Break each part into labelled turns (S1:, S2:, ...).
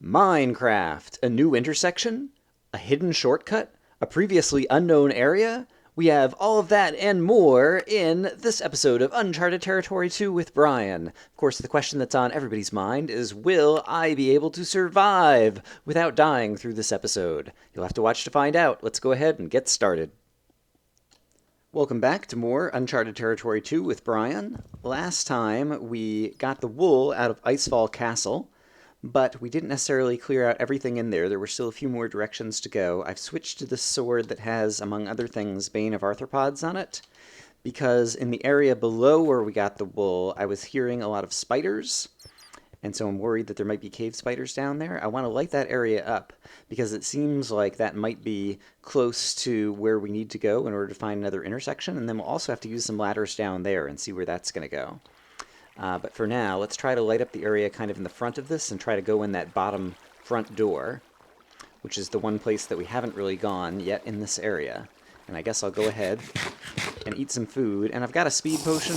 S1: Minecraft, a new intersection, a hidden shortcut, a previously unknown area. We have all of that and more in this episode of Uncharted Territory 2 with Brian. Of course, the question that's on everybody's mind is, will I be able to survive without dying through this episode? You'll have to watch to find out. Let's go ahead and get started. Welcome back to more Uncharted Territory 2 with Brian. Last time we got the wool out of Icefall Castle, but we didn't necessarily clear out everything in there. There were still a few more directions to go. I've switched to this sword that has, among other things, Bane of Arthropods on it, because in the area below where we got the wool, I was hearing a lot of spiders, and so I'm worried that there might be cave spiders down there. I want to light that area up, because it seems like that might be close to where we need to go in order to find another intersection, and then we'll also have to use some ladders down there and see where that's going to go. But for now, let's try to light up the area kind of in the front of this and try to go in that bottom front door, which is the one place that we haven't really gone yet in this area. And I guess I'll go ahead and eat some food. And I've got a speed potion.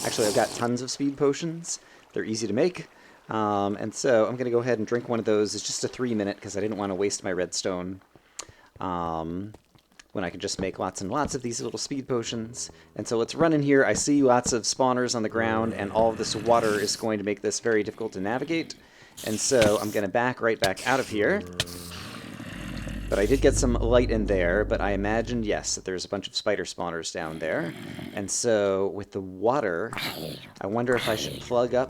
S1: Actually, I've got tons of speed potions. They're easy to make. And so I'm going to go ahead and drink one of those. It's just a 3-minute because I didn't want to waste my redstone. When I can just make lots and lots of these little speed potions. And so let's run in here. I see lots of spawners on the ground, and all of this water is going to make this very difficult to navigate. And so I'm going to back right back out of here. But I did get some light in there, but I imagined, yes, that there's a bunch of spider spawners down there. And so with the water, I wonder if I should plug up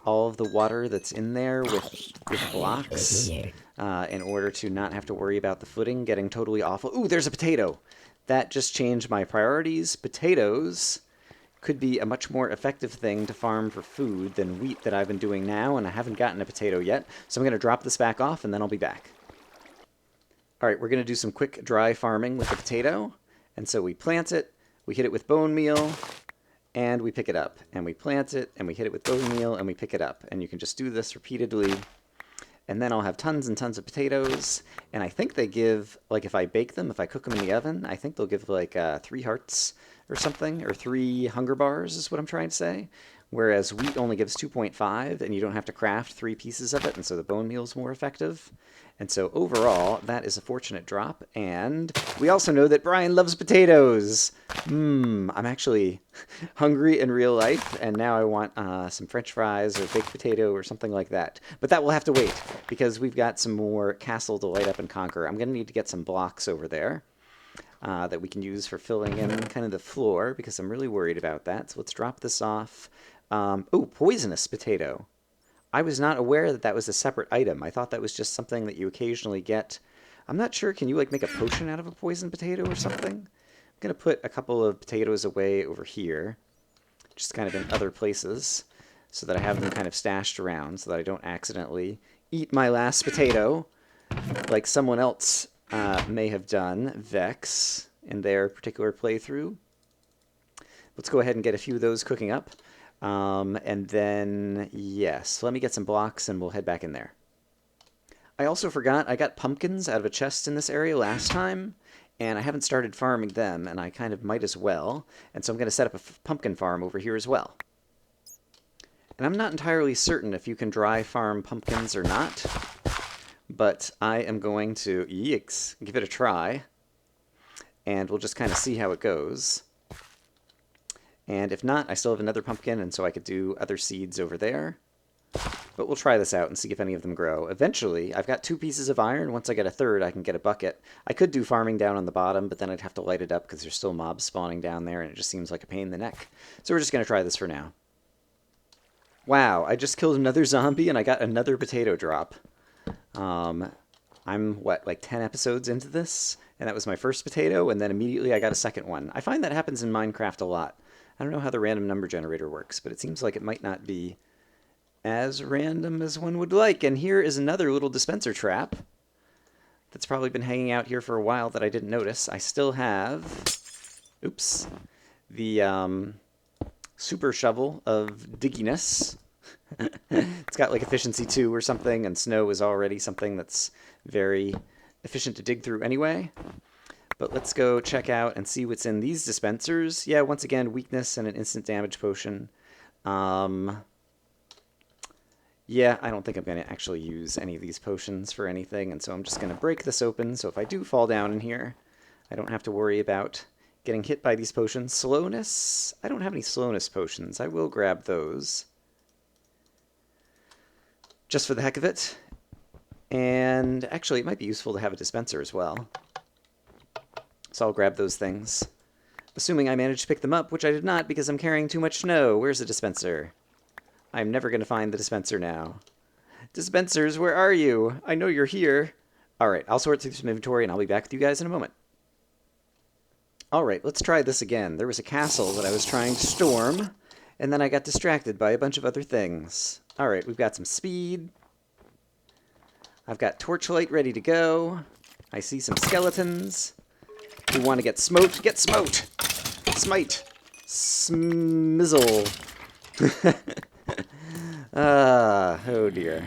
S1: all of the water that's in there with blocks in order to not have to worry about the footing getting totally awful. Ooh, there's a potato! That just changed my priorities. Potatoes could be a much more effective thing to farm for food than wheat that I've been doing now, and I haven't gotten a potato yet. So I'm going to drop this back off, and then I'll be back. Alright, we're going to do some quick dry farming with the potato. And so we plant it, we hit it with bone meal, and we pick it up. And we plant it, and we hit it with bone meal, and we pick it up. And you can just do this repeatedly. And then I'll have tons and tons of potatoes. And I think they give, like if I bake them, if I cook them in the oven, I think they'll give like 3 hearts or something, or 3 hunger bars is what I'm trying to say. Whereas wheat only gives 2.5, and you don't have to craft 3 pieces of it, and so the bone meal is more effective. And so overall, that is a fortunate drop. And we also know that Brian loves potatoes. I'm actually hungry in real life, and now I want some French fries or baked potato or something like that. But that will have to wait, because we've got some more castle to light up and conquer. I'm going to need to get some blocks over there that we can use for filling in kind of the floor, because I'm really worried about that. So let's drop this off. Oh, poisonous potato. I was not aware that that was a separate item. I thought that was just something that you occasionally get. I'm not sure. Can you like make a potion out of a poison potato or something? I'm going to put a couple of potatoes away over here, just kind of in other places, so that I have them kind of stashed around so that I don't accidentally eat my last potato like someone else may have done, Vechs, in their particular playthrough. Let's go ahead and get a few of those cooking up. And then, yes, let me get some blocks and we'll head back in there. I also forgot, I got pumpkins out of a chest in this area last time, and I haven't started farming them, and I kind of might as well. And so I'm going to set up a pumpkin farm over here as well. And I'm not entirely certain if you can dry farm pumpkins or not, but I am going to, give it a try, and we'll just kind of see how it goes. And if not, I still have another pumpkin, and so I could do other seeds over there. But we'll try this out and see if any of them grow. Eventually, I've got 2 pieces of iron. Once I get a third, I can get a bucket. I could do farming down on the bottom, but then I'd have to light it up because there's still mobs spawning down there, and it just seems like a pain in the neck. So we're just going to try this for now. Wow, I just killed another zombie, and I got another potato drop. I'm, what, like 10 episodes into this? And that was my first potato, and then immediately I got a second one. I find that happens in Minecraft a lot. I don't know how the random number generator works, but it seems like it might not be as random as one would like. And here is another little dispenser trap that's probably been hanging out here for a while that I didn't notice. I still have, oops, the super shovel of digginess. It's got like efficiency 2 or something, and snow is already something that's very efficient to dig through anyway. But let's go check out and see what's in these dispensers. Yeah, once again, weakness and an instant damage potion. Yeah, I don't think I'm going to actually use any of these potions for anything, and so I'm just going to break this open, so if I do fall down in here, I don't have to worry about getting hit by these potions. Slowness? I don't have any slowness potions. I will grab those, just for the heck of it. And actually, it might be useful to have a dispenser as well. So I'll grab those things. Assuming I managed to pick them up, which I did not because I'm carrying too much snow. Where's the dispenser? I'm never going to find the dispenser now. Dispensers, where are you? I know you're here. Alright, I'll sort through some inventory and I'll be back with you guys in a moment. Alright, let's try this again. There was a castle that I was trying to storm, and then I got distracted by a bunch of other things. Alright, we've got some speed. I've got torchlight ready to go. I see some skeletons who want to get smoked. Get smoked! Smite! Smizzle! Oh dear.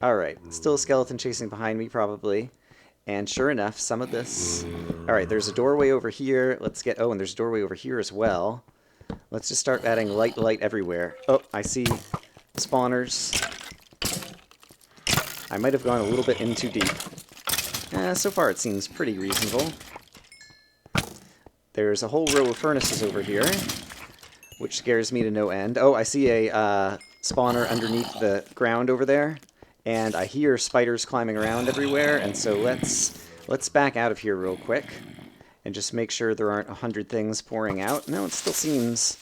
S1: Alright, still a skeleton chasing behind me, probably. And sure enough, some of this... Alright, there's a doorway over here. Let's get... Oh, and there's a doorway over here as well. Let's just start adding light everywhere. Oh, I see spawners. I might have gone a little bit in too deep. So far it seems pretty reasonable. There's a whole row of furnaces over here, which scares me to no end. Oh, I see a spawner underneath the ground over there, and I hear spiders climbing around everywhere, and so let's back out of here real quick and just make sure there aren't 100 things pouring out. No, it still seems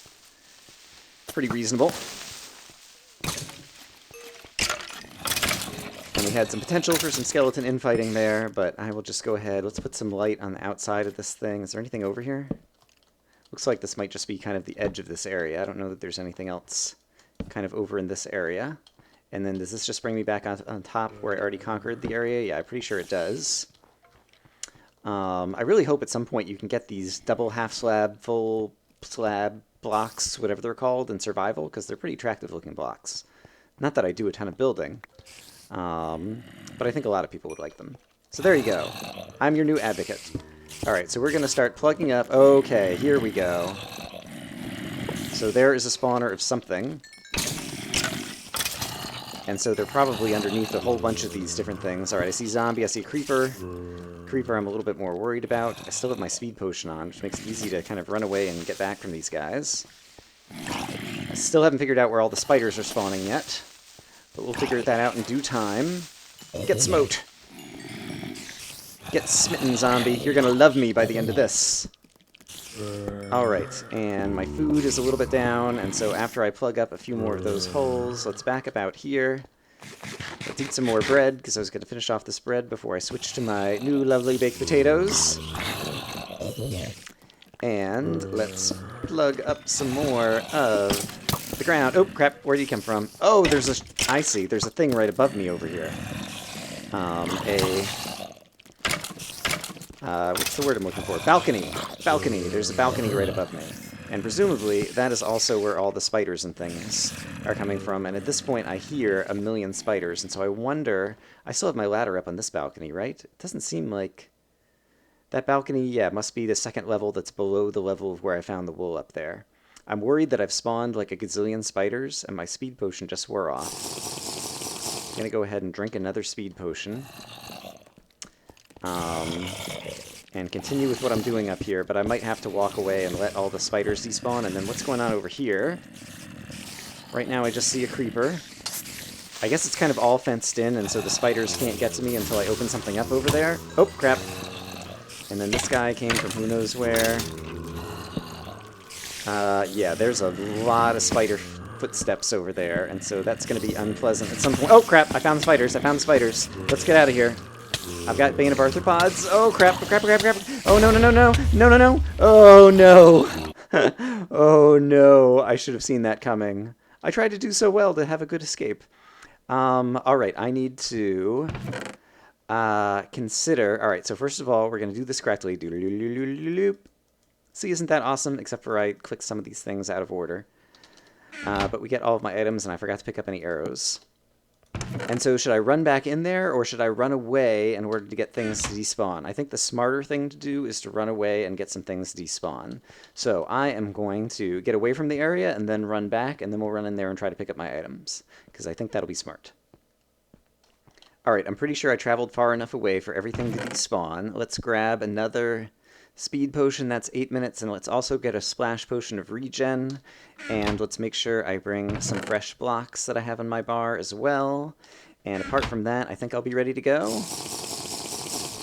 S1: pretty reasonable. And we had some potential for some skeleton infighting there, but I will just go ahead. Let's put some light on the outside of this thing. Is there anything over here? Looks like this might just be kind of the edge of this area. I don't know that there's anything else kind of over in this area. And then does this just bring me back on top where I already conquered the area? Yeah, I'm pretty sure it does. I really hope at some point you can get these double half slab, full slab blocks, whatever they're called, in survival, because they're pretty attractive looking blocks. Not that I do a ton of building, but I think a lot of people would like them. So there you go. I'm your new advocate. Alright, so we're going to start plugging up. Okay, here we go. So there is a spawner of something. And so they're probably underneath a whole bunch of these different things. Alright, I see zombie, I see creeper. Creeper I'm a little bit more worried about. I still have my speed potion on, which makes it easy to kind of run away and get back from these guys. I still haven't figured out where all the spiders are spawning yet. But we'll figure that out in due time. Get smoked! Get smitten, zombie. You're gonna love me by the end of this. Alright, and my food is a little bit down, and so after I plug up a few more of those holes, let's back up out here. Let's eat some more bread, because I was going to finish off this bread before I switch to my new lovely baked potatoes. And let's plug up some more of the ground. Oh, crap, where did he come from? Oh, there's a... I see, there's a thing right above me over here. What's the word I'm looking for? Balcony! Balcony! There's a balcony right above me. And presumably, that is also where all the spiders and things are coming from. And at this point, I hear a million spiders. And so I wonder... I still have my ladder up on this balcony, right? It doesn't seem like... That balcony, yeah, must be the second level that's below the level of where I found the wool up there. I'm worried that I've spawned like a gazillion spiders, and my speed potion just wore off. I'm gonna go ahead and drink another speed potion. And continue with what I'm doing up here, but I might have to walk away and let all the spiders despawn. And then what's going on over here? Right now I just see a creeper. I guess it's kind of all fenced in, and so the spiders can't get to me until I open something up over there. Oh, crap. And then this guy came from who knows where. Yeah, there's a lot of spider footsteps over there, and so that's going to be unpleasant at some point. Oh, crap, I found the spiders, I found the spiders. Let's get out of here. I've got Bane of Arthropods. Oh, crap, crap, crap, crap. Oh, no, no, no, no, no, no, no. Oh, no. Oh, no. I should have seen that coming. I tried to do so well to have a good escape. All right, I need to consider... All right, so first of all, we're going to do this correctly. See, isn't that awesome? Except for I clicked some of these things out of order. But we get all of my items, and I forgot to pick up any arrows. And so should I run back in there, or should I run away in order to get things to despawn? I think the smarter thing to do is to run away and get some things to despawn. So I am going to get away from the area and then run back, and then we'll run in there and try to pick up my items, because I think that'll be smart. Alright, I'm pretty sure I traveled far enough away for everything to despawn. Let's grab another speed potion, that's 8 minutes, and let's also get a splash potion of regen. And let's make sure I bring some fresh blocks that I have on my bar as well. And apart from that, I think I'll be ready to go.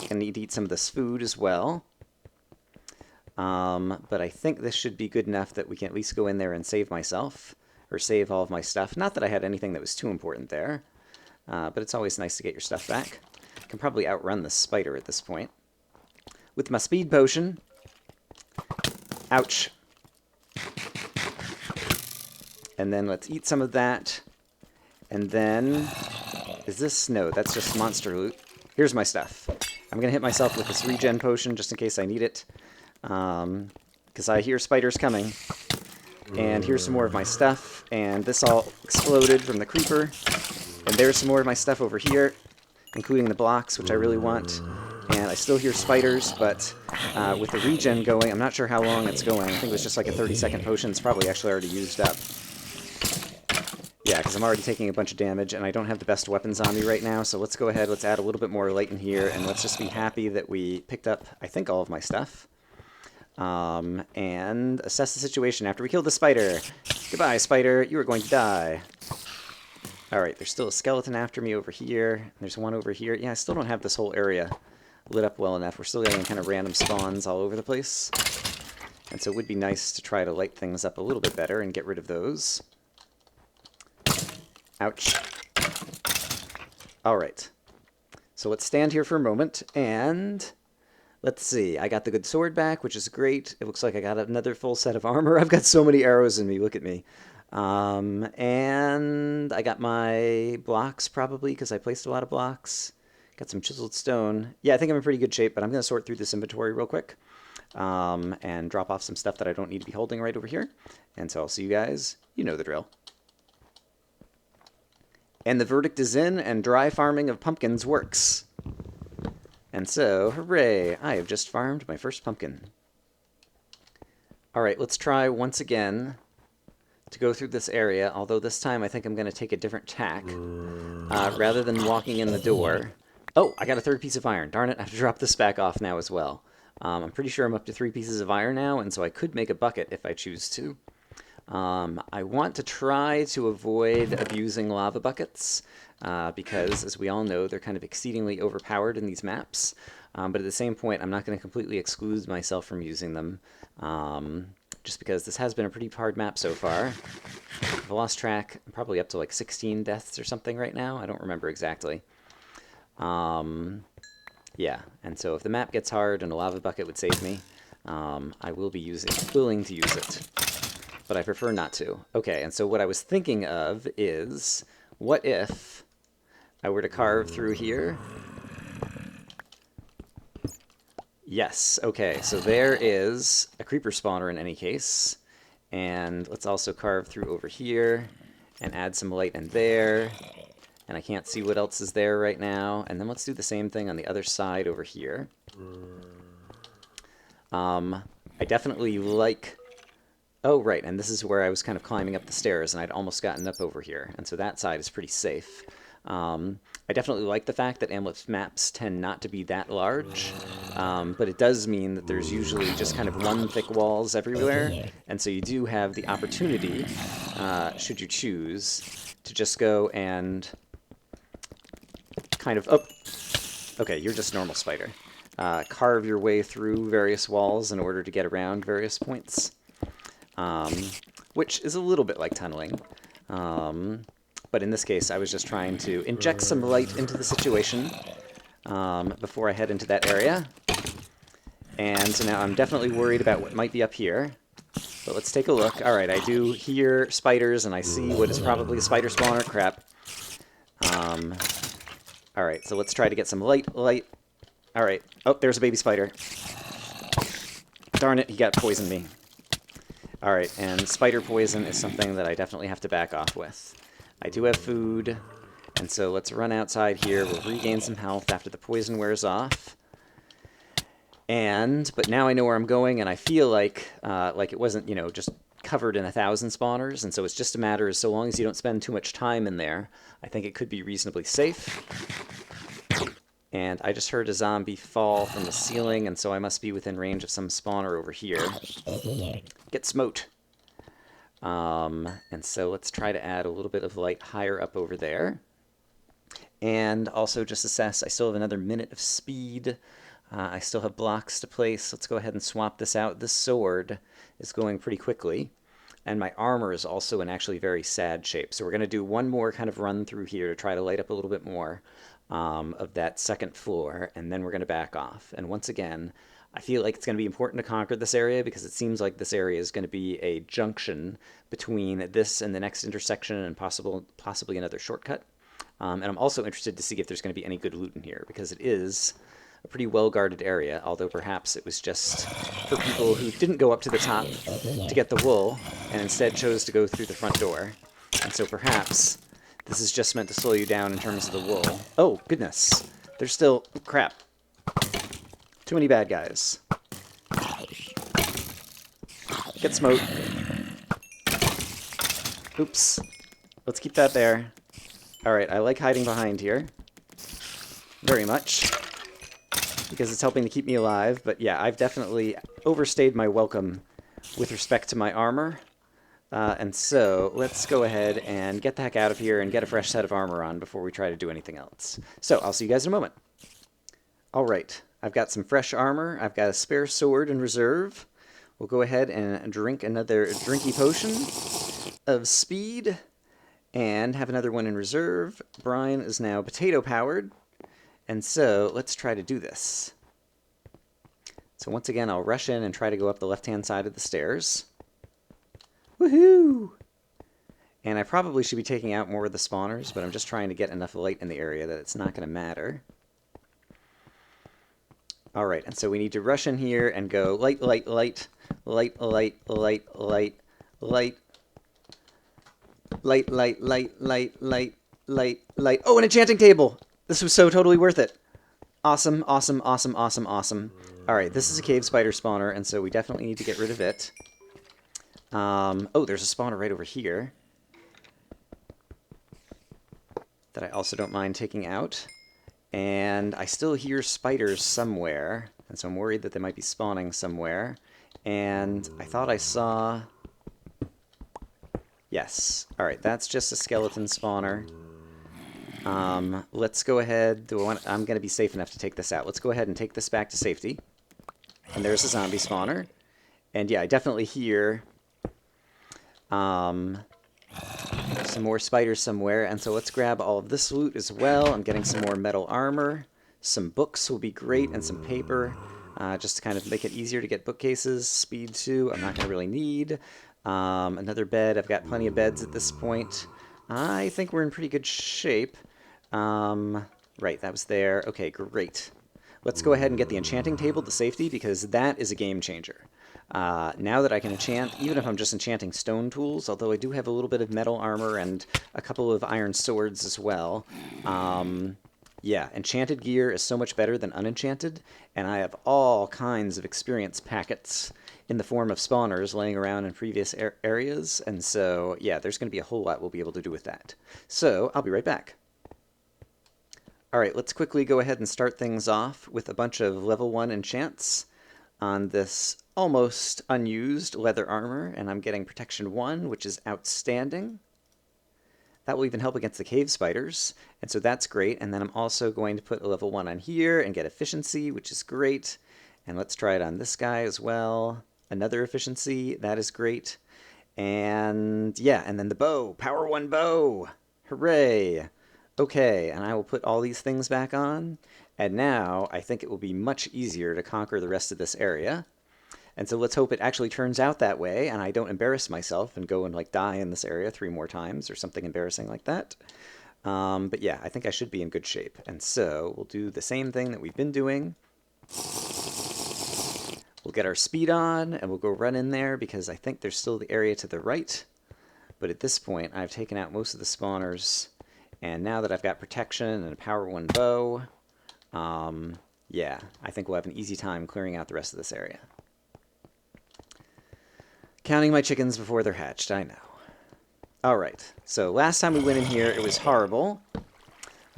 S1: Gonna need to eat some of this food as well. But I think this should be good enough that we can at least go in there and save myself, or save all of my stuff. Not that I had anything that was too important there, but it's always nice to get your stuff back. I can probably outrun the spider at this point. With my speed potion. Ouch. And then let's eat some of that. And then, is this? No, that's just monster loot. Here's my stuff. I'm gonna hit myself with this regen potion just in case I need it. Because I hear spiders coming. And here's some more of my stuff. And this all exploded from the creeper. And there's some more of my stuff over here, including the blocks, which I really want. And I still hear spiders, but with the regen going, I'm not sure how long it's going. I think it was just like a 30-second potion. It's probably actually already used up. Yeah, because I'm already taking a bunch of damage, and I don't have the best weapons on me right now, so let's go ahead, let's add a little bit more light in here, and let's just be happy that we picked up, I think, all of my stuff. And assess the situation after we kill the spider. Goodbye, spider. You are going to die. Alright, there's still a skeleton after me over here. There's one over here. Yeah, I still don't have this whole area lit up well enough. We're still getting kind of random spawns all over the place. And so it would be nice to try to light things up a little bit better and get rid of those. Ouch. Alright. So let's stand here for a moment, and let's see. I got the good sword back, which is great. It looks like I got another full set of armor. I've got so many arrows in me. Look at me. And I got my blocks, probably, because I placed a lot of blocks. Got some chiseled stone. Yeah, I think I'm in pretty good shape, but I'm going to sort through this inventory real quick. And drop off some stuff that I don't need to be holding right over here. And so I'll see you guys. You know the drill. And the verdict is in, and dry farming of pumpkins works. And so, hooray, I have just farmed my first pumpkin. Alright, let's try once again to go through this area, although this time I think I'm going to take a different tack. Rather than walking in the door. Oh, I got a third piece of iron. Darn it, I have to drop this back off now as well. I'm pretty sure I'm up to 3 pieces of iron now, and so I could make a bucket if I choose to. I want to try to avoid abusing lava buckets, because, as we all know, they're kind of exceedingly overpowered in these maps. But at the same point, I'm not going to completely exclude myself from using them, just because this has been a pretty hard map so far. I've lost track. I'm probably up to like 16 deaths or something right now. I don't remember exactly. Yeah, and so if the map gets hard and a lava bucket would save me, I will be willing to use it. But I prefer not to. Okay, and so what I was thinking of is, what if I were to carve through here? Yes, okay, so there is a creeper spawner in any case. And let's also carve through over here and add some light in there. And I can't see what else is there right now. And then let's do the same thing on the other side over here. I definitely like... Oh, right, and this is where I was kind of climbing up the stairs, and I'd almost gotten up over here, and so that side is pretty safe. I definitely like the fact that AMLP maps tend not to be that large, but it does mean that there's usually just kind of one thick walls everywhere, and so you do have the opportunity, should you choose, to just go and kind of... Oh, okay, you're just a normal spider. Carve your way through various walls in order to get around various points. Which is a little bit like tunneling. But in this case, I was just trying to inject some light into the situation before I head into that area. And so now I'm definitely worried about what might be up here. But let's take a look. Alright, I do hear spiders, and I see what is probably a spider spawner. Crap. Alright, so let's try to get some light. Alright. Oh, there's a baby spider. Darn it, he got poisoned me. Alright, and spider poison is something that I definitely have to back off with. I do have food, and so let's run outside here. We'll regain some health after the poison wears off. But now I know where I'm going, and I feel like it wasn't, just covered in 1,000 spawners, and so it's just a matter of so long as you don't spend too much time in there, I think it could be reasonably safe. And I just heard a zombie fall from the ceiling, and so I must be within range of some spawner over here. Get smote. And so let's try to add a little bit of light higher up over there. And also just assess, I still have another minute of speed. I still have blocks to place. Let's go ahead and swap this out. This sword is going pretty quickly. And my armor is also in actually very sad shape. So we're going to do one more kind of run through here to try to light up a little bit more of that second floor. And then we're going to back off. And once again, I feel like it's going to be important to conquer this area because it seems like this area is going to be a junction between this and the next intersection and possibly another shortcut. And I'm also interested to see if there's going to be any good loot in here because it is a pretty well-guarded area, although perhaps it was just for people who didn't go up to the top to get the wool and instead chose to go through the front door. And so perhaps this is just meant to slow you down in terms of the wool. Oh, goodness. There's still... Oh, crap. Too many bad guys. Get smote. Oops. Let's keep that there. Alright, I like hiding behind here. Very much. Because it's helping to keep me alive. But yeah, I've definitely overstayed my welcome with respect to my armor. And so, let's go ahead and get the heck out of here and get a fresh set of armor on before we try to do anything else. So, I'll see you guys in a moment. Alright, I've got some fresh armor. I've got a spare sword in reserve. We'll go ahead and drink another drinky potion of speed. And have another one in reserve. Brian is now potato-powered. And so, let's try to do this. So once again, I'll rush in and try to go up the left-hand side of the stairs. Woohoo! And I probably should be taking out more of the spawners, but I'm just trying to get enough light in the area that it's not going to matter. Alright, and so we need to rush in here and go light, light, light, light, light, light, light, light, light, light, light, light, light, light, light. Oh, an enchanting table! This was so totally worth it. Awesome, awesome, awesome, awesome, awesome. Alright, this is a cave spider spawner, and so we definitely need to get rid of it. Oh, there's a spawner right over here that I also don't mind taking out. And I still hear spiders somewhere, and so I'm worried that they might be spawning somewhere. And I thought I saw... Yes. Alright, that's just a skeleton spawner. Let's go ahead. I'm going to be safe enough to take this out. Let's go ahead and take this back to safety. And there's a zombie spawner. And yeah, I definitely hear some more spiders somewhere. And so let's grab all of this loot as well. I'm getting some more metal armor. Some books will be great, and some paper. Just to kind of make it easier to get bookcases. Speed 2, I'm not going to really need. Another bed. I've got plenty of beds at this point. I think we're in pretty good shape. Right, that was there. Okay, great. Let's go ahead and get the enchanting table to safety, because that is a game changer. Now that I can enchant, even if I'm just enchanting stone tools, although I do have a little bit of metal armor and a couple of iron swords as well. Yeah, enchanted gear is so much better than unenchanted, and I have all kinds of experience packets in the form of spawners laying around in previous areas, and so, yeah, there's going to be a whole lot we'll be able to do with that. So, I'll be right back. Alright, let's quickly go ahead and start things off with a bunch of level 1 enchants on this almost unused leather armor, and I'm getting protection 1, which is outstanding. That will even help against the cave spiders, and so that's great. And then I'm also going to put a level 1 on here and get efficiency, which is great. And let's try it on this guy as well. Another efficiency, that is great. And yeah, and then the bow, power 1 bow. Hooray! Okay, and I will put all these things back on. And now I think it will be much easier to conquer the rest of this area. And so let's hope it actually turns out that way, and I don't embarrass myself and go and like die in this area 3 more times or something embarrassing like that. But yeah, I think I should be in good shape. And so we'll do the same thing that we've been doing. We'll get our speed on, and we'll go run in there, because I think there's still the area to the right. But at this point, I've taken out most of the spawners, and now that I've got protection and a power 1 bow, yeah, I think we'll have an easy time clearing out the rest of this area. Counting my chickens before they're hatched, I know. Alright, so last time we went in here, it was horrible.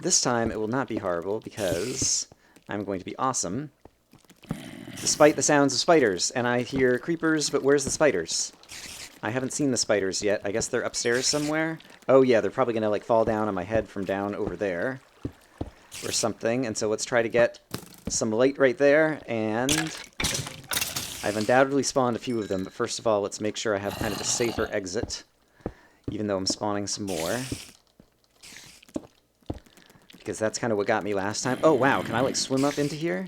S1: This time it will not be horrible because I'm going to be awesome. Despite the sounds of spiders, and I hear creepers, but where's the spiders? I haven't seen the spiders yet. I guess they're upstairs somewhere. Oh yeah, they're probably gonna like fall down on my head from down over there or something. And so let's try to get some light right there, and I've undoubtedly spawned a few of them, but first of all, let's make sure I have kind of a safer exit, even though I'm spawning some more. Because that's kind of what got me last time. Oh wow, can I like swim up into here?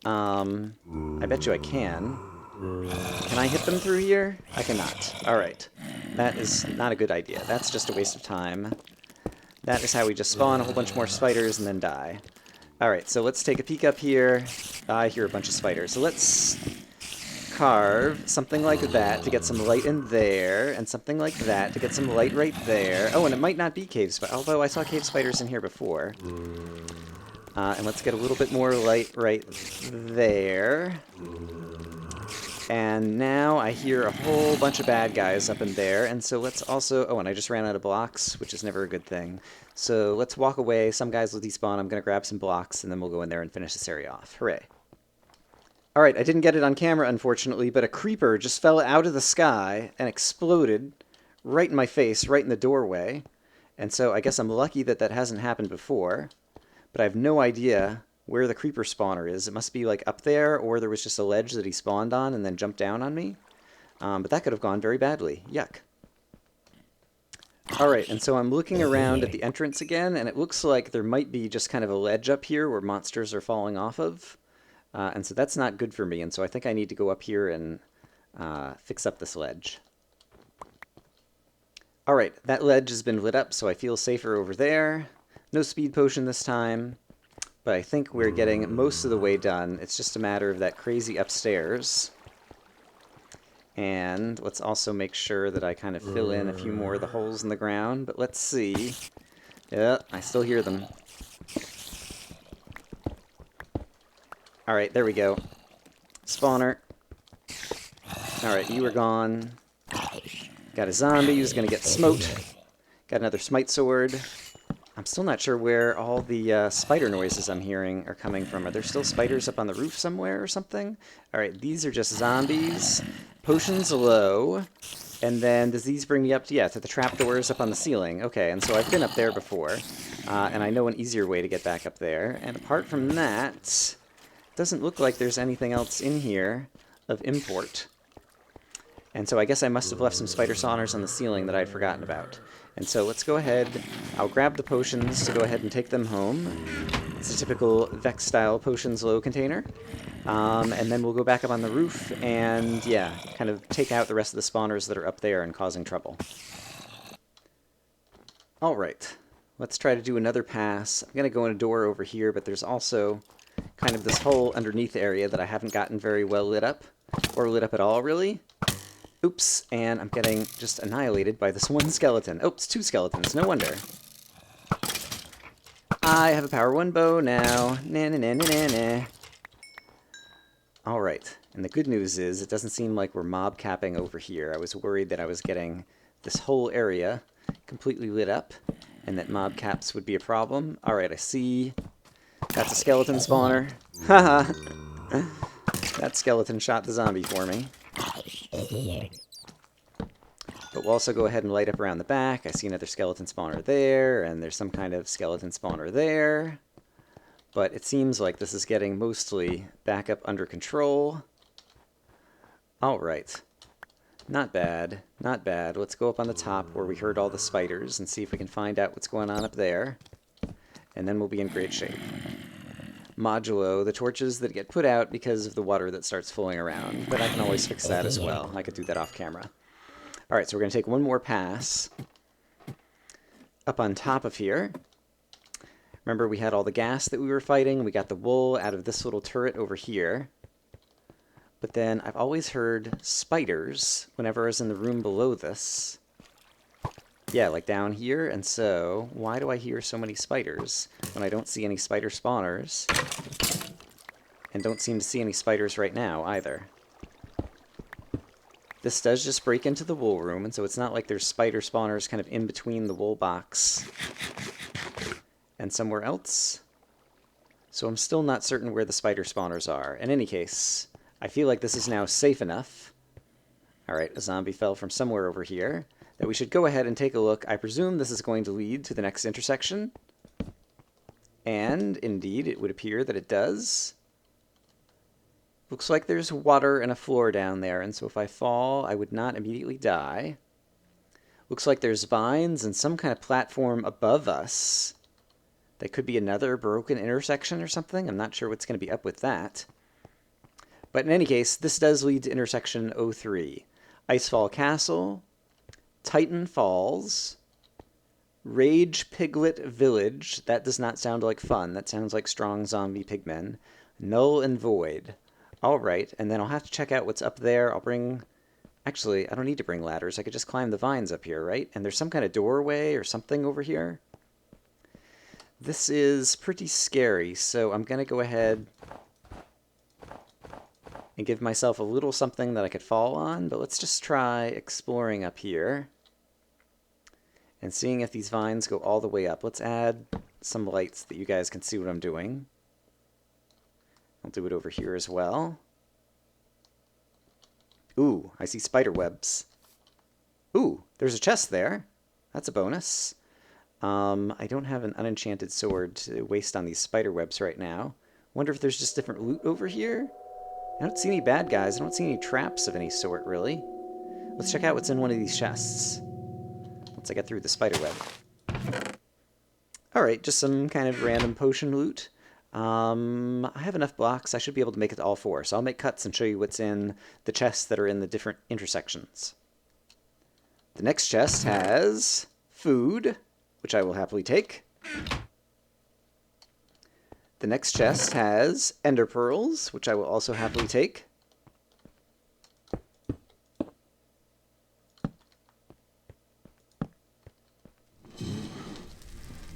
S1: I bet you I can. Can I hit them through here? I cannot. Alright. That is not a good idea. That's just a waste of time. That is how we just spawn a whole bunch more spiders and then die. Alright, so let's take a peek up here. I hear a bunch of spiders. So let's carve something like that to get some light in there, and something like that to get some light right there. Oh, and it might not be cave spiders, although I saw cave spiders in here before. And let's get a little bit more light right there. And now I hear a whole bunch of bad guys up in there, and so let's also... Oh, and I just ran out of blocks, which is never a good thing. So let's walk away. Some guys will despawn. I'm going to grab some blocks, and then we'll go in there and finish this area off. Hooray. Alright, I didn't get it on camera, unfortunately, but a creeper just fell out of the sky and exploded right in my face, right in the doorway. And so I guess I'm lucky that that hasn't happened before, but I have no idea where the creeper spawner is. It must be like up there, or there was just a ledge that he spawned on and then jumped down on me. But that could have gone very badly. Yuck. Alright, and so I'm looking around at the entrance again, and it looks like there might be just kind of a ledge up here where monsters are falling off of. And so that's not good for me, and so I think I need to go up here and fix up this ledge. Alright, that ledge has been lit up, so I feel safer over there. No speed potion this time, but I think we're getting most of the way done. It's just a matter of that crazy upstairs. And let's also make sure that I kind of fill in a few more of the holes in the ground, but let's see. Yeah, I still hear them. Alright, there we go. Spawner. Alright, you are gone. Got a zombie who's going to get smote. Got another smite sword. I'm still not sure where all the spider noises I'm hearing are coming from. Are there still spiders up on the roof somewhere or something? Alright, these are just zombies. Potions low. And then does these bring me up to, yeah, to the trapdoors up on the ceiling. Okay, and so I've been up there before. And I know an easier way to get back up there. And apart from that... doesn't look like there's anything else in here of import. And so I guess I must have left some spider spawners on the ceiling that I'd forgotten about. And so let's go ahead. I'll grab the potions to go ahead and take them home. It's a typical Vechs-style potions low container. And then we'll go back up on the roof and, yeah, kind of take out the rest of the spawners that are up there and causing trouble. Alright, let's try to do another pass. I'm going to go in a door over here, but there's also... kind of this whole underneath area that I haven't gotten very well lit up, or lit up at all, really. Oops, and I'm getting just annihilated by this one skeleton. Oops, two skeletons, no wonder. I have a power 1 bow now. Na-na-na-na-na-na. Alright, and the good news is it doesn't seem like we're mob capping over here. I was worried that I was getting this whole area completely lit up, and that mob caps would be a problem. Alright, I see... that's a skeleton spawner. Haha! That skeleton shot the zombie for me. But we'll also go ahead and light up around the back. I see another skeleton spawner there, and there's some kind of skeleton spawner there. But it seems like this is getting mostly back up under control. Alright. Not bad. Not bad. Let's go up on the top where we heard all the spiders and see if we can find out what's going on up there. And then we'll be in great shape. Modulo, the torches that get put out because of the water that starts flowing around. But I can always fix that as well. I could do that off camera. Alright, so we're going to take one more pass up on top of here. Remember, we had all the gas that we were fighting. We got the wool out of this little turret over here. But then I've always heard spiders whenever I was in the room below this. Yeah, like down here, and so why do I hear so many spiders when I don't see any spider spawners? And don't seem to see any spiders right now, either. This does just break into the wool room, and so it's not like there's spider spawners kind of in between the wool box and somewhere else. So I'm still not certain where the spider spawners are. In any case, I feel like this is now safe enough. Alright, a zombie fell from somewhere over here, that we should go ahead and take a look. I presume this is going to lead to the next intersection. And, indeed, it would appear that it does. Looks like there's water and a floor down there, and so if I fall, I would not immediately die. Looks like there's vines and some kind of platform above us. That could be another broken intersection or something. I'm not sure what's going to be up with that. But in any case, this does lead to intersection 03. Icefall Castle, Titan Falls, Rage Piglet Village. That does not sound like fun. That sounds like strong zombie pigmen. Null and Void. Alright, and then I'll have to check out what's up there. I'll bring... Actually, I don't need to bring ladders. I could just climb the vines up here, right? And there's some kind of doorway or something over here. This is pretty scary, so I'm going to go ahead and give myself a little something that I could fall on, but let's just try exploring up here and seeing if these vines go all the way up. Let's add some lights that you guys can see what I'm doing. I'll do it over here as well. Ooh, I see spider webs. Ooh, there's a chest there. That's a bonus. I don't have an unenchanted sword to waste on these spider webs right now. Wonder if there's just different loot over here? I don't see any bad guys. I don't see any traps of any sort, really. Let's check out what's in one of these chests. Once I get through the spider web. Alright, just some kind of random potion loot. I have enough blocks. I should be able to make it to all four. So I'll make cuts and show you what's in the chests that are in the different intersections. The next chest has food, which I will happily take. The next chest has ender pearls, which I will also happily take.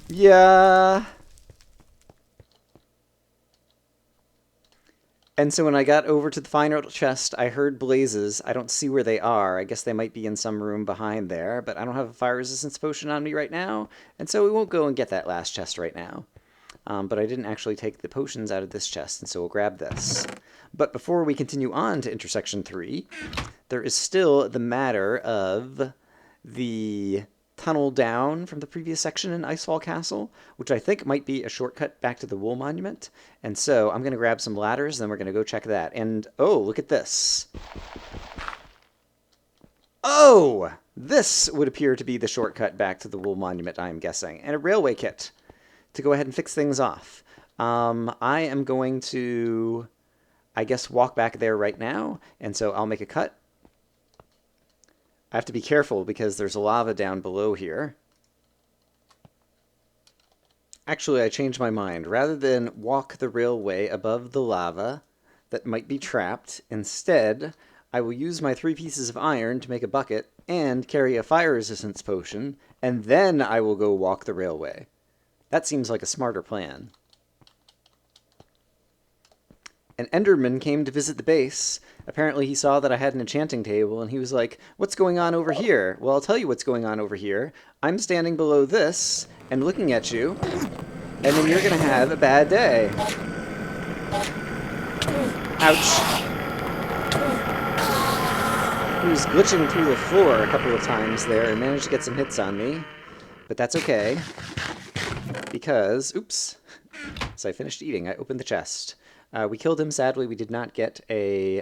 S1: Yeah. And so when I got over to the final chest, I heard blazes. I don't see where they are. I guess they might be in some room behind there, but I don't have a fire resistance potion on me right now, and so we won't go and get that last chest right now. But I didn't actually take the potions out of this chest, and so we'll grab this. But before we continue on to intersection 3, there is still the matter of the tunnel down from the previous section in Icefall Castle, which I think might be a shortcut back to the Wool Monument. And so I'm going to grab some ladders, and then we're going to go check that. And, oh, look at this. Oh! This would appear to be the shortcut back to the Wool Monument, I'm guessing. And a railway kit to go ahead and fix things off. I am going to, I guess, walk back there right now, and so I'll make a cut. I have to be careful because there's lava down below here. Actually, I changed my mind. Rather than walk the railway above the lava that might be trapped, instead, I will use my 3 pieces of iron to make a bucket and carry a fire resistance potion, and then I will go walk the railway. That seems like a smarter plan. An Enderman came to visit the base. Apparently he saw that I had an enchanting table, and he was like, "What's going on over here?" Well, I'll tell you what's going on over here. I'm standing below this and looking at you, and then you're going to have a bad day. Ouch. He was glitching through the floor a couple of times there and managed to get some hits on me. But that's okay. Because, oops, as I finished eating, I opened the chest. We killed him. Sadly, we did not get a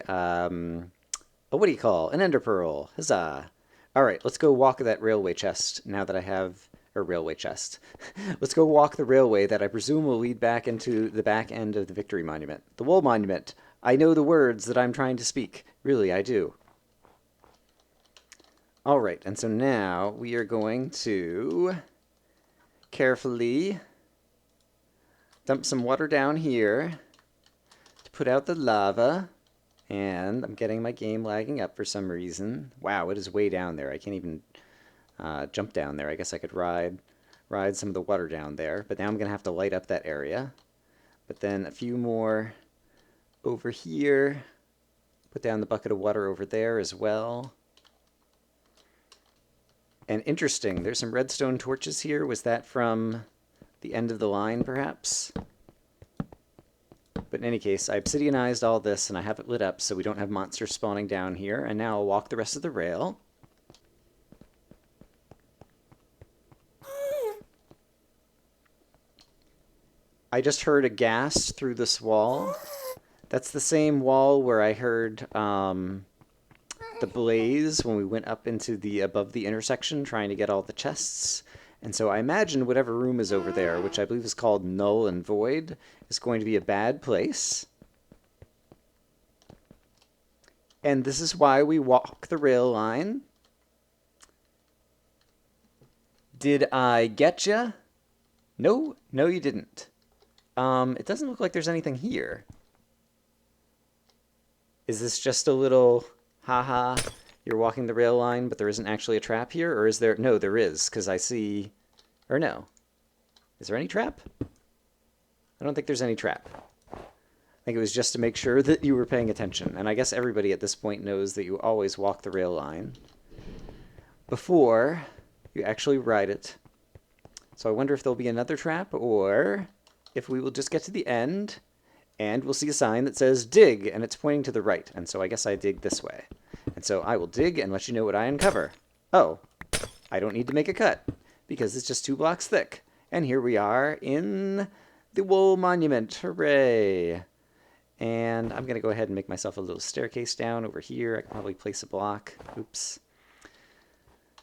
S1: what do you call? An ender pearl. Huzzah. All right, let's go walk that railway chest now that I have a railway chest. Let's go walk the railway that I presume will lead back into the back end of the Victory Monument. The Wool Monument. I know the words that I'm trying to speak. Really, I do. All right, and so now we are going to carefully dump some water down here to put out the lava. And I'm getting my game lagging up for some reason. Wow, it is way down there. I can't even jump down there. I guess I could ride some of the water down there. But now I'm going to have to light up that area. But then a few more over here. Put down the bucket of water over there as well. And interesting, there's some redstone torches here. Was that from the end of the line, perhaps. But in any case, I obsidianized all this, and I have it lit up so we don't have monsters spawning down here. And now I'll walk the rest of the rail. I just heard a ghast through this wall. That's the same wall where I heard the blaze when we went up into the above the intersection trying to get all the chests. And so I imagine whatever room is over there, which I believe is called Null and Void, is going to be a bad place. And this is why we walk the rail line. Did I get ya? No, no you didn't. It doesn't look like there's anything here. Is this just a little, haha, you're walking the rail line, but there isn't actually a trap here? Or is there? No, there is, because I see, or no. Is there any trap? I don't think there's any trap. I think it was just to make sure that you were paying attention. And I guess everybody at this point knows that you always walk the rail line before you actually ride it. So I wonder if there'll be another trap, or if we will just get to the end and we'll see a sign that says dig, and it's pointing to the right. And so I guess I dig this way. And so I will dig and let you know what I uncover. Oh, I don't need to make a cut because it's just 2 blocks thick. And here we are in the Wool Monument. Hooray! And I'm going to go ahead and make myself a little staircase down over here. I can probably place a block. Oops.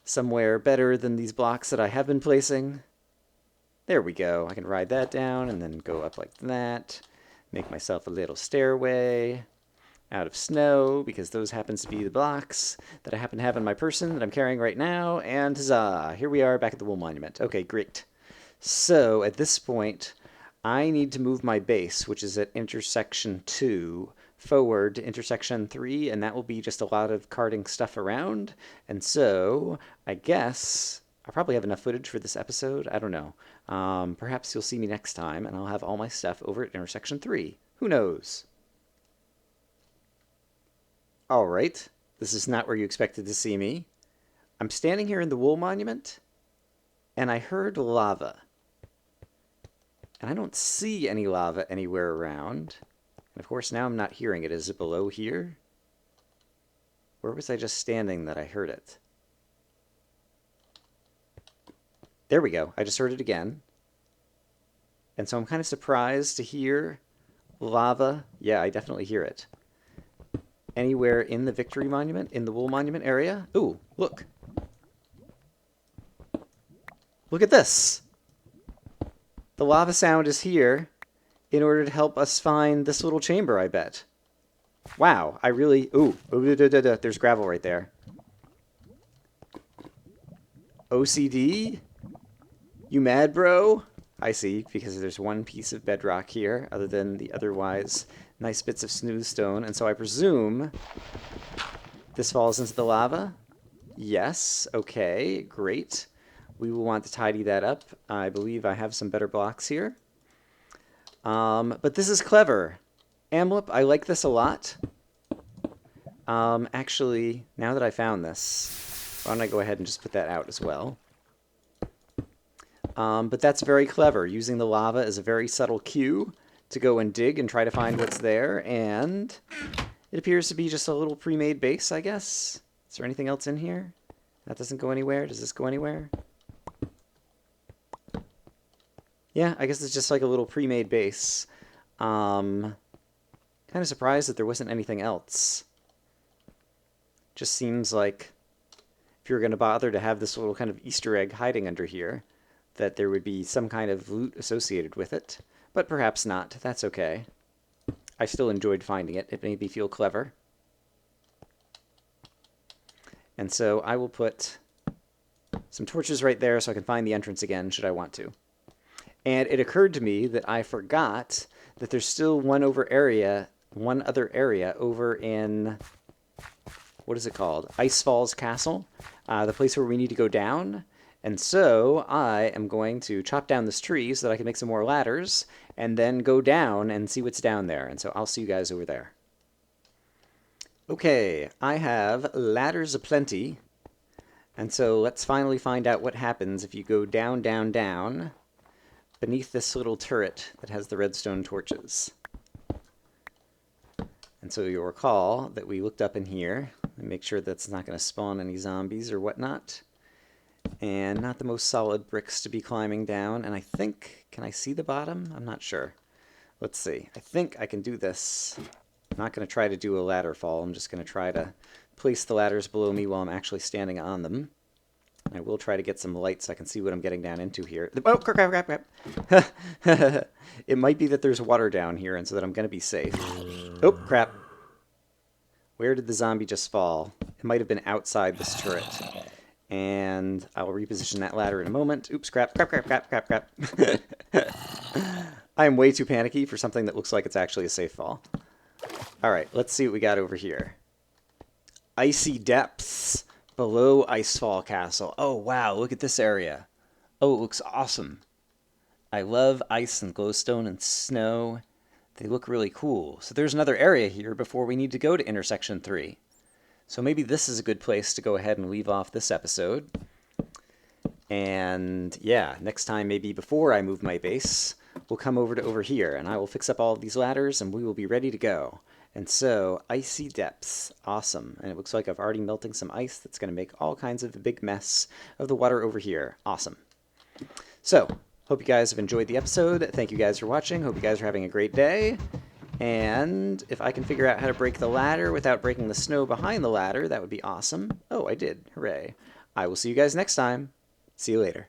S1: Somewhere better than these blocks that I have been placing. There we go. I can ride that down and then go up like that. Make myself a little stairway out of snow, because those happens to be the blocks that I happen to have in my person that I'm carrying right now. And huzzah! Here we are back at the Wool Monument. Okay, great. So at this point, I need to move my base, which is at intersection 2, forward to intersection 3, and that will be just a lot of carting stuff around. And so I guess I probably have enough footage for this episode. I don't know. Perhaps you'll see me next time, and I'll have all my stuff over at intersection 3. Who knows? All right. This is not where you expected to see me. I'm standing here in the Wool Monument, and I heard lava. And I don't see any lava anywhere around. And of course, now I'm not hearing it. Is it below here? Where was I just standing that I heard it? There we go. I just heard it again. And so I'm kind of surprised to hear lava. Yeah, I definitely hear it. Anywhere in the Victory Monument, in the Wool Monument area? Ooh, look. Look at this. The lava sound is here in order to help us find this little chamber, I bet. Wow, I really... Ooh, there's gravel right there. OCD? You mad, bro? I see, because there's one piece of bedrock here, other than the otherwise nice bits of smooth stone. And so I presume this falls into the lava? Yes, okay, great. We will want to tidy that up. I believe I have some better blocks here. But this is clever. AMLP, I like this a lot. Actually, now that I found this, why don't I go ahead and just put that out as well. But that's very clever, using the lava as a very subtle cue to go and dig and try to find what's there. And it appears to be just a little pre-made base, I guess. Is there anything else in here? That doesn't go anywhere. Does this go anywhere? Yeah, I guess it's just like a little pre-made base. Kind of surprised that there wasn't anything else. Just seems like if you're going to bother to have this little kind of Easter egg hiding under here, that there would be some kind of loot associated with it. But perhaps not. That's okay. I still enjoyed finding it. It made me feel clever. And so I will put some torches right there so I can find the entrance again, should I want to. And it occurred to me that I forgot that there's still one other area over in, what is it called? Icefall's Castle, the place where we need to go down. And so I am going to chop down this tree so that I can make some more ladders and then go down and see what's down there. And so I'll see you guys over there. Okay, I have ladders aplenty. And so let's finally find out what happens if you go down, down, down beneath this little turret that has the redstone torches. And so you'll recall that we looked up in here and make sure that's not going to spawn any zombies or whatnot. And not the most solid bricks to be climbing down. And I think, can I see the bottom? I'm not sure. Let's see. I think I can do this. I'm not going to try to do a ladder fall. I'm just going to try to place the ladders below me while I'm actually standing on them. I will try to get some light so I can see what I'm getting down into here. Oh, crap. It might be that there's water down here and so that I'm going to be safe. Oh, crap. Where did the zombie just fall? It might have been outside this turret. And I'll reposition that ladder in a moment. Oops, crap. I am way too panicky for something that looks like it's actually a safe fall. Alright, let's see what we got over here. Icy depths below Icefall Castle. Oh, wow, look at this area. Oh, it looks awesome. I love ice and glowstone and snow. They look really cool. So there's another area here before we need to go to intersection 3. So maybe this is a good place to go ahead and leave off this episode. And yeah, next time, maybe before I move my base, we'll come over here and I will fix up all of these ladders and we will be ready to go. And so, icy depths, awesome. And it looks like I've already melting some ice that's going to make all kinds of a big mess of the water over here. Awesome. So, hope you guys have enjoyed the episode. Thank you guys for watching. Hope you guys are having a great day. And if I can figure out how to break the ladder without breaking the snow behind the ladder, that would be awesome. Oh, I did. Hooray. I will see you guys next time. See you later.